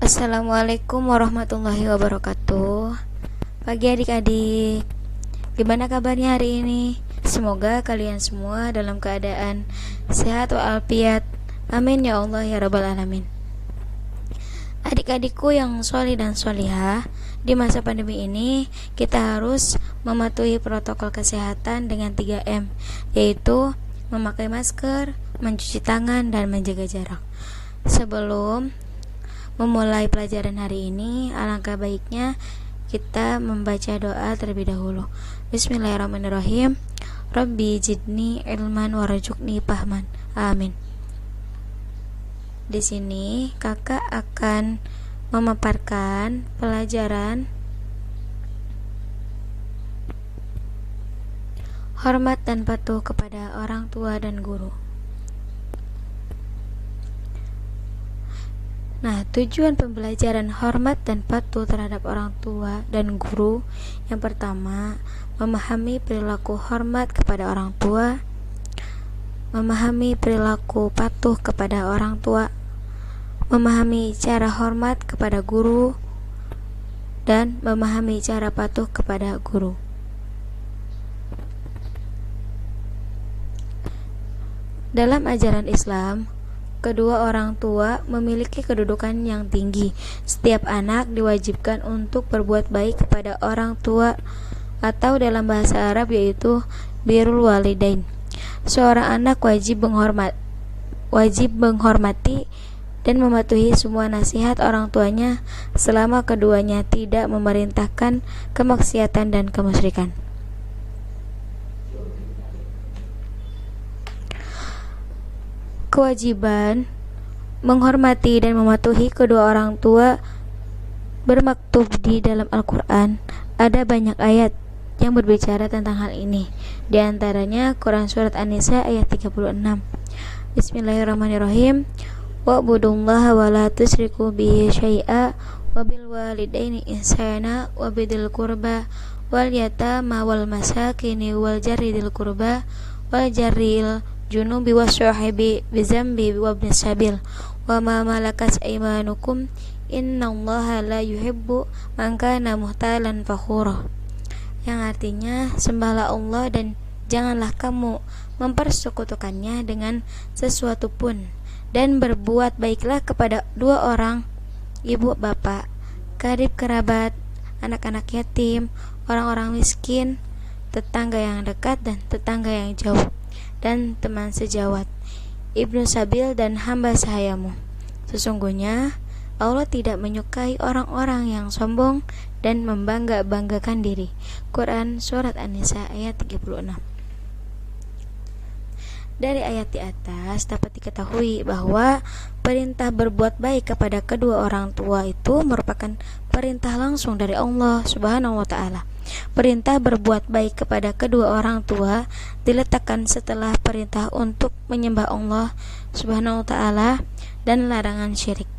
Assalamualaikum warahmatullahi wabarakatuh. Pagi adik-adik, gimana kabarnya hari ini? Semoga kalian semua dalam keadaan sehat walafiat. Amin ya Allah ya rabbal alamin. Adik-adikku yang sholih dan sholihah, di masa pandemi ini kita harus mematuhi protokol kesehatan dengan 3M, yaitu memakai masker, mencuci tangan, dan menjaga jarak. Sebelum memulai pelajaran hari ini, alangkah baiknya kita membaca doa terlebih dahulu. Bismillahirrahmanirrahim. Rabbi jidni ilman warzuqni fahman. Amin. Di sini kakak akan memaparkan pelajaran hormat dan patuh kepada orang tua dan guru. Nah, tujuan pembelajaran hormat dan patuh terhadap orang tua dan guru, yang pertama, memahami perilaku hormat kepada orang tua, memahami perilaku patuh kepada orang tua, memahami cara hormat kepada guru, dan memahami cara patuh kepada guru. Dalam ajaran Islam, kedua orang tua memiliki kedudukan yang tinggi. Setiap anak diwajibkan untuk berbuat baik kepada orang tua, atau dalam bahasa Arab yaitu birrul walidain. Seorang anak wajib menghormati dan mematuhi semua nasihat orang tuanya selama keduanya tidak memerintahkan kemaksiatan dan kemusyrikan. Kewajiban menghormati dan mematuhi kedua orang tua bermaktub di dalam Al-Quran. Ada banyak ayat yang berbicara tentang hal ini. Di antaranya Quran Surat An-Nisa ayat 36. Bismillahirrahmanirrahim. Wa'budullaha wa la tusyriku bihi syai'a wa bil walidaini ihsana wa bidil qurba wal yatama wal masakini wal jarri dil qurba wal jarril junubi wasyahibi bizambi wabnis sabil wa ma malakas aymanukum innallaha la yuhibbu man kana muhtalan fakhura, yang artinya sembahlah Allah dan janganlah kamu mempersekutukannya dengan sesuatu pun, dan berbuat baiklah kepada dua orang, ibu bapak, karib kerabat, anak-anak yatim, orang-orang miskin, tetangga yang dekat dan tetangga yang jauh, dan teman sejawat, ibnu sabil dan hamba sahayamu. Sesungguhnya Allah tidak menyukai orang-orang yang sombong dan membangga-banggakan diri. Quran Surat An-Nisa ayat 36. Dari ayat di atas dapat diketahui bahwa perintah berbuat baik kepada kedua orang tua itu merupakan perintah langsung dari Allah Subhanahu wa Ta'ala. Perintah berbuat baik kepada kedua orang tua diletakkan setelah perintah untuk menyembah Allah Subhanahu wa Ta'ala dan larangan syirik.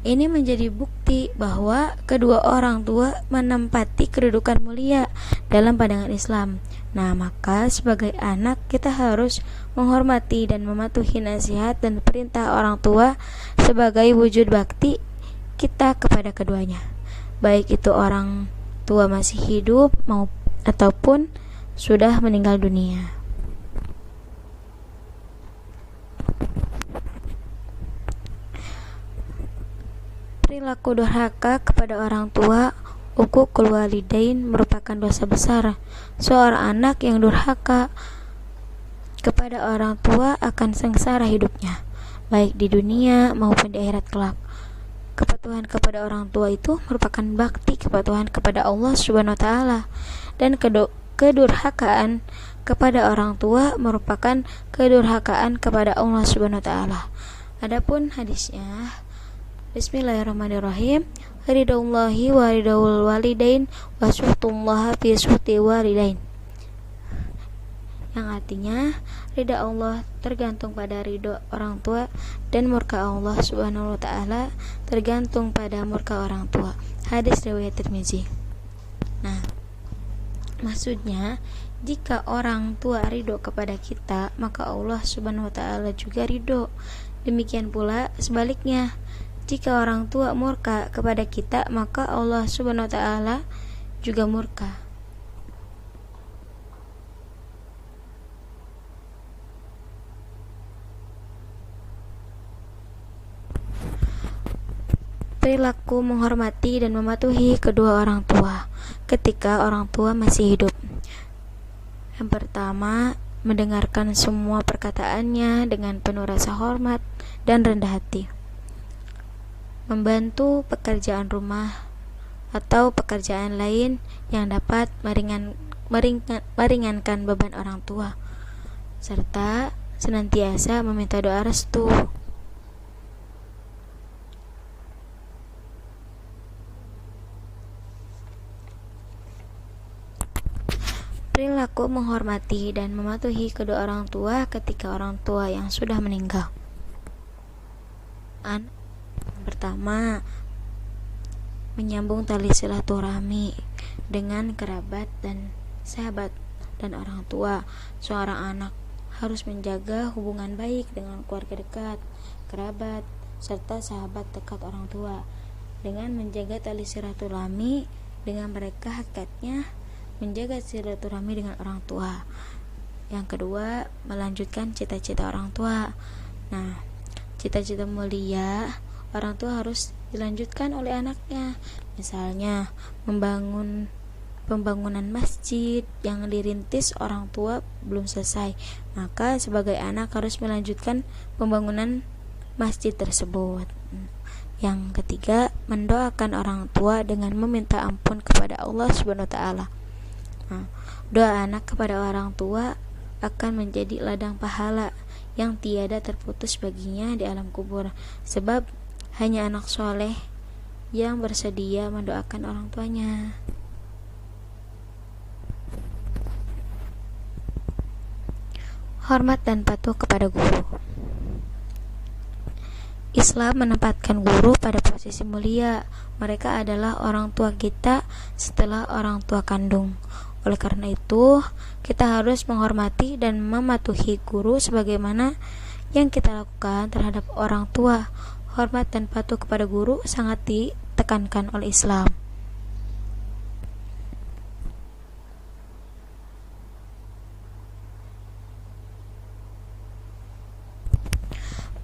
Ini menjadi bukti bahwa kedua orang tua menempati kedudukan mulia dalam pandangan Islam. Nah, maka sebagai anak kita harus menghormati dan mematuhi nasihat dan perintah orang tua sebagai wujud bakti kita kepada keduanya, baik itu orang tua masih hidup ataupun sudah meninggal dunia. Perilaku durhaka kepada orang tua, uququl walidain, merupakan dosa besar. Seorang anak yang durhaka kepada orang tua akan sengsara hidupnya, baik di dunia maupun di akhirat kelak. Kepatuhan kepada orang tua itu merupakan bakti kepatuhan kepada Allah Subhanahu wa Ta'ala, dan kedurhakaan kepada orang tua merupakan kedurhakaan kepada Allah Subhanahu wa Ta'ala. Adapun hadisnya, Bismillahirrahmanirrahim. Ridaullahi wa ridaul walidain wa suhtullaha fi suhti walidain, yang artinya ridha Allah tergantung pada ridho orang tua, dan murka Allah Subhanahu wa Ta'ala tergantung pada murka orang tua. Hadis riwayat Tirmizi. Nah, maksudnya jika orang tua ridho kepada kita, maka Allah Subhanahu wa Ta'ala juga ridho. Demikian pula sebaliknya, Jika orang tua murka kepada kita, maka Allah Subhanahu wa taala juga murka. Perilaku menghormati dan mematuhi kedua orang tua ketika orang tua masih hidup. Yang pertama, mendengarkan semua perkataannya dengan penuh rasa hormat dan rendah hati. Membantu pekerjaan rumah atau pekerjaan lain yang dapat meringankan beban orang tua, serta senantiasa meminta doa restu. Perilaku menghormati dan mematuhi kedua orang tua ketika orang tua yang sudah meninggal. Pertama, menyambung tali silaturahmi dengan kerabat dan sahabat dan orang tua. Seorang anak harus menjaga hubungan baik dengan keluarga dekat, kerabat, serta sahabat dekat orang tua. Dengan menjaga tali silaturahmi dengan mereka, hakikatnya menjaga silaturahmi dengan orang tua. Yang kedua, melanjutkan cita-cita orang tua. Nah, cita-cita mulia orang tua harus dilanjutkan oleh anaknya. Misalnya, pembangunan masjid yang dirintis orang tua belum selesai, maka sebagai anak harus melanjutkan pembangunan masjid tersebut. Yang ketiga, mendoakan orang tua dengan meminta ampun kepada Allah Subhanahu wa taala. Doa anak kepada orang tua akan menjadi ladang pahala yang tiada terputus baginya di alam kubur, sebab hanya anak soleh yang bersedia mendoakan orang tuanya. Hormat dan patuh kepada guru. Islam menempatkan guru pada posisi mulia. Mereka adalah orang tua kita setelah orang tua kandung. Oleh karena itu, kita harus menghormati dan mematuhi guru sebagaimana yang kita lakukan terhadap orang tua. Hormat dan patuh kepada guru sangat ditekankan oleh Islam.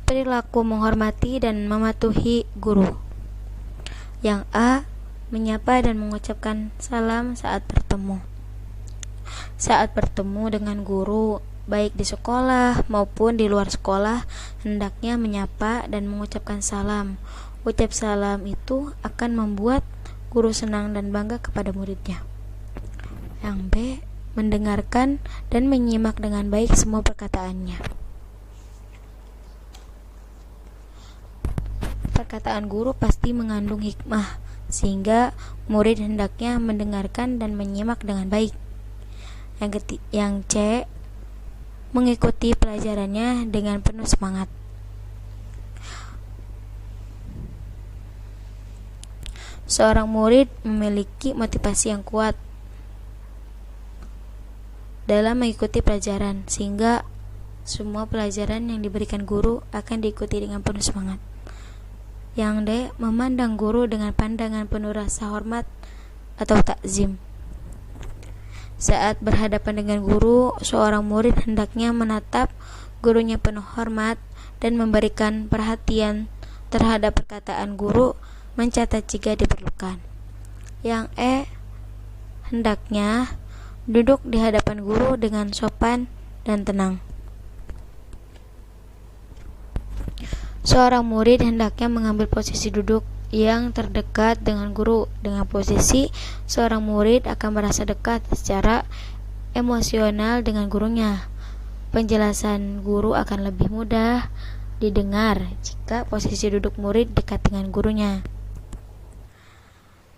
Perilaku menghormati dan mematuhi guru. Yang A, menyapa dan mengucapkan salam saat bertemu. Saat bertemu dengan guru, baik di sekolah maupun di luar sekolah, hendaknya menyapa dan mengucapkan salam. Ucap salam itu akan membuat guru senang dan bangga kepada muridnya. Yang B, mendengarkan dan menyimak dengan baik semua perkataannya. Perkataan guru pasti mengandung hikmah, sehingga murid hendaknya mendengarkan dan menyimak dengan baik. Yang C, mengikuti pelajarannya dengan penuh semangat. Seorang murid memiliki motivasi yang kuat dalam mengikuti pelajaran, sehingga semua pelajaran yang diberikan guru akan diikuti dengan penuh semangat. Yang D, memandang guru dengan pandangan penuh rasa hormat atau takzim. Saat berhadapan dengan guru, seorang murid hendaknya menatap gurunya penuh hormat dan memberikan perhatian terhadap perkataan guru, mencatat jika diperlukan. Yang E, hendaknya duduk di hadapan guru dengan sopan dan tenang. Seorang murid hendaknya mengambil posisi duduk yang terdekat dengan guru. Dengan posisi, seorang murid akan merasa dekat secara emosional dengan gurunya. Penjelasan guru akan lebih mudah didengar jika posisi duduk murid dekat dengan gurunya.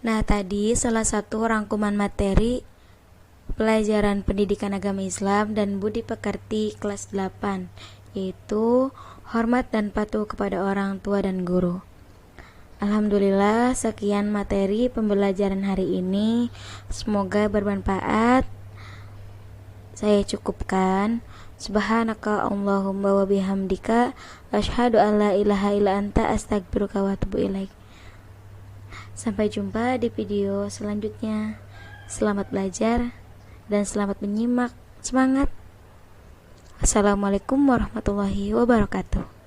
Nah, tadi salah satu rangkuman materi pelajaran pendidikan agama Islam dan budi pekerti kelas 8, yaitu hormat dan patuh kepada orang tua dan guru. Alhamdulillah, sekian materi pembelajaran hari ini. Semoga bermanfaat. Saya cukupkan. Subhanaka Allahumma wa bihamdika asyhadu an la ilaha illa anta astaghfiruka wa atubu ilaik. Sampai jumpa di video selanjutnya. Selamat belajar dan selamat menyimak. Semangat. Assalamualaikum warahmatullahi wabarakatuh.